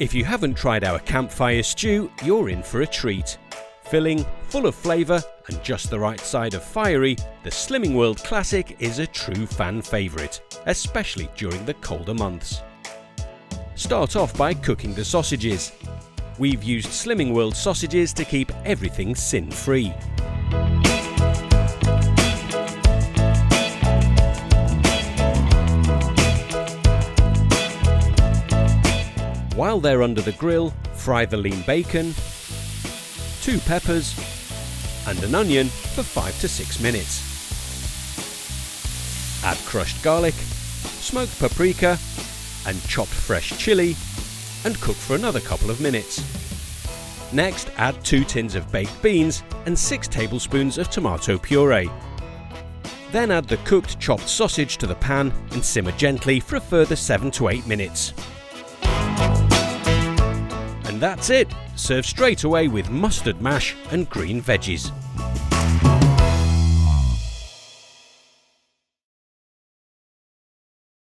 If you haven't tried our campfire stew, you're in for a treat. Filling, full of flavour and just the right side of fiery, the Slimming World Classic is a true fan favourite, especially during the colder months. Start off by cooking the sausages. We've used Slimming World sausages to keep everything sin-free. While they're under the grill, fry the lean bacon, 2 peppers and an onion for 5 to 6 minutes. Add crushed garlic, smoked paprika and chopped fresh chilli and cook for another couple of minutes. Next, add 2 tins of baked beans and 6 tablespoons of tomato puree. Then add the cooked chopped sausage to the pan and simmer gently for a further 7 to 8 minutes. And that's it! Serve straight away with mustard mash and green veggies.